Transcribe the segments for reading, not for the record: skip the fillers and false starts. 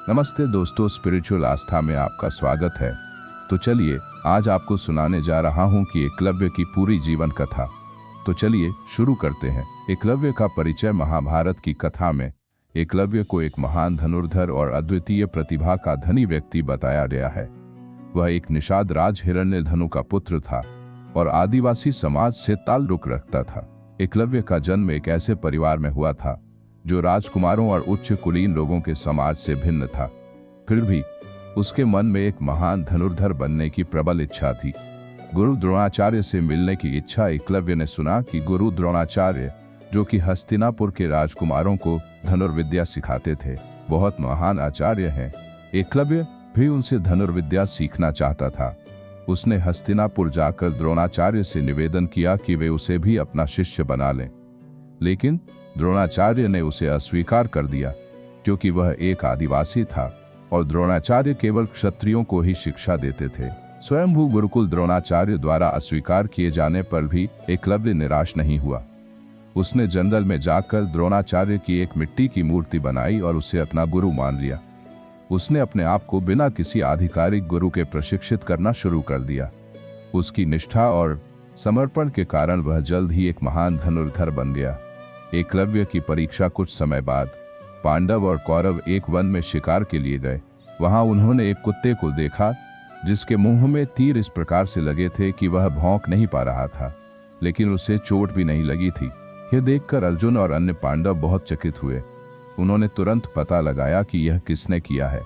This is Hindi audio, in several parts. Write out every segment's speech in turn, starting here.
नमस्ते दोस्तों, स्पिरिचुअल आस्था में आपका स्वागत है। तो चलिए आज आपको सुनाने जा रहा हूं कि एकलव्य की पूरी जीवन कथा। तो चलिए शुरू करते हैं। एकलव्य का परिचय महाभारत की कथा में एकलव्य को एक महान धनुर्धर और अद्वितीय प्रतिभा का धनी व्यक्ति बताया गया है। वह एक निषाद राज हिरण्यधनु का पुत्र था और आदिवासी समाज से ताल्लुक रखता था। एकलव्य का जन्म एक ऐसे परिवार में हुआ था जो राजकुमारों और उच्च कुलीन लोगों के समाज से भिन्न था। फिर भी उसके मन में एक महान धनुर्धर बनने की प्रबल इच्छा थी। गुरु द्रोणाचार्य से मिलने की इच्छा एकलव्य ने सुना कि गुरु द्रोणाचार्य, जो कि हस्तिनापुर के राजकुमारों को धनुर्विद्या सिखाते थे, बहुत महान आचार्य हैं। एकलव्य भी उनसे धनुर्विद्या सीखना चाहता था। उसने हस्तिनापुर जाकर द्रोणाचार्य से निवेदन किया कि वे उसे भी अपना शिष्य बना लें, लेकिन द्रोणाचार्य ने उसे अस्वीकार कर दिया क्योंकि वह एक आदिवासी था और द्रोणाचार्य केवल क्षत्रियों को ही शिक्षा देते थे। स्वयंभू गुरुकुल द्रोणाचार्य द्वारा अस्वीकार किए जाने पर भी एकलव्य निराश नहीं हुआ। उसने जंगल में जाकर द्रोणाचार्य की एक मिट्टी की मूर्ति बनाई और उसे अपना गुरु मान लिया। उसने अपने आप को बिना किसी आधिकारिक गुरु के प्रशिक्षित करना शुरू कर दिया। उसकी निष्ठा और समर्पण के कारण वह जल्द ही एक महान धनुर्धर बन गया। एकलव्य की परीक्षा कुछ समय बाद पांडव और कौरव एक वन में शिकार के लिए गए। वहां उन्होंने एक कुत्ते को देखा जिसके मुंह में तीर इस प्रकार से लगे थे कि वह भौंक नहीं पा रहा था, लेकिन उसे चोट भी नहीं लगी थी। यह देखकर अर्जुन और अन्य पांडव बहुत चकित हुए। उन्होंने तुरंत पता लगाया कि यह किसने किया है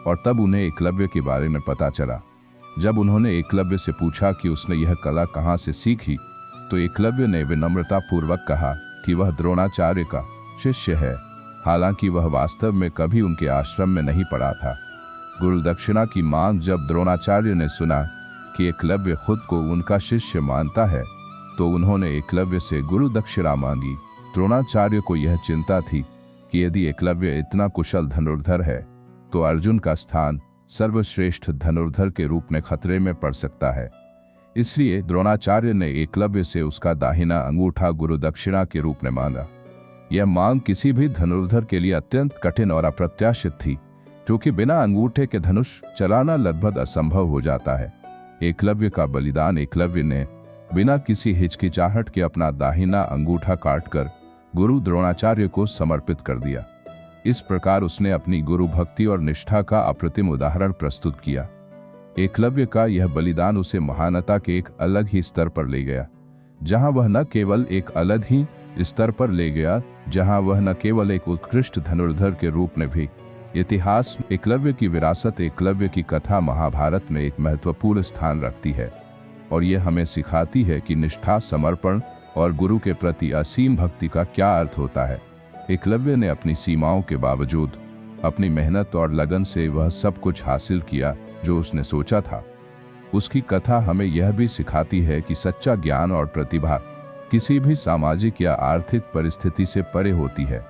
और तब उन्हें एकलव्य के बारे में पता चला। जब उन्होंने एकलव्य से पूछा कि उसने यह कला कहाँ से सीखी, तो एकलव्य ने विनम्रता पूर्वक कहा कि वह द्रोणाचार्य का शिष्य है, हालांकि वह वास्तव में कभी उनके आश्रम में नहीं पढ़ा था। गुरु दक्षिणा की मांग जब द्रोणाचार्य ने सुना कि एकलव्य खुद को उनका शिष्य मानता है, तो उन्होंने एकलव्य से गुरु दक्षिणा मांगी। द्रोणाचार्य को यह चिंता थी कि यदि एकलव्य इतना कुशल धनुर्धर है तो अर्जुन का स्थान सर्वश्रेष्ठ धनुर्धर के रूप में खतरे में पड़ सकता है। इसलिए द्रोणाचार्य ने एकलव्य से उसका दाहिना अंगूठा गुरु दक्षिणा के रूप में मांगा। यह मांग किसी भी धनुर्धर के लिए अत्यंत कठिन और अप्रत्याशित थी, क्योंकि बिना अंगूठे के धनुष चलाना लगभग असंभव हो जाता है। एकलव्य का बलिदान। एकलव्य ने बिना किसी हिचकिचाहट के अपना दाहिना अंगूठा काटकर गुरु द्रोणाचार्य को समर्पित कर दिया। इस प्रकार उसने अपनी गुरु भक्ति और निष्ठा का अप्रतिम उदाहरण प्रस्तुत किया। एकलव्य का यह बलिदान उसे महानता के एक अलग ही स्तर पर ले गया, जहां वह न केवल एक उत्कृष्ट धनुर्धर के रूप में भी इतिहास एकलव्य की विरासत। एकलव्य की कथा महाभारत में एक महत्वपूर्ण स्थान रखती है और यह हमें सिखाती है कि निष्ठा, समर्पण और गुरु के प्रति असीम भक्ति का क्या अर्थ होता है। एकलव्य ने अपनी सीमाओं के बावजूद अपनी मेहनत और लगन से वह सब कुछ हासिल किया जो उसने सोचा था। उसकी कथा हमें यह भी सिखाती है कि सच्चा ज्ञान और प्रतिभा किसी भी सामाजिक या आर्थिक परिस्थिति से परे होती है।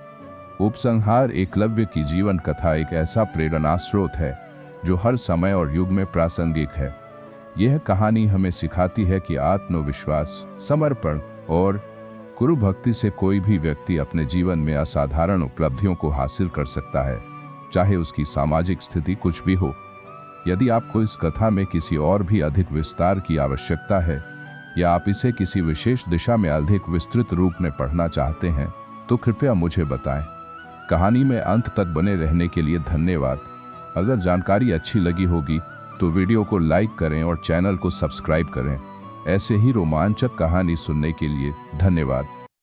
उपसंहार। एकलव्य की जीवन कथा एक ऐसा प्रेरणा स्रोत है जो हर समय और युग में प्रासंगिक है। यह कहानी हमें सिखाती है कि आत्मविश्वास, समर्पण और गुरु भक्ति से कोई भी व्यक्ति अपने जीवन में असाधारण उपलब्धियों को हासिल कर सकता है, चाहे उसकी सामाजिक स्थिति कुछ भी हो। यदि आपको इस कथा में किसी और भी अधिक विस्तार की आवश्यकता है या आप इसे किसी विशेष दिशा में अधिक विस्तृत रूप में पढ़ना चाहते हैं, तो कृपया मुझे बताएं। कहानी में अंत तक बने रहने के लिए धन्यवाद। अगर जानकारी अच्छी लगी होगी तो वीडियो को लाइक करें और चैनल को सब्सक्राइब करें। ऐसे ही रोमांचक कहानी सुनने के लिए धन्यवाद।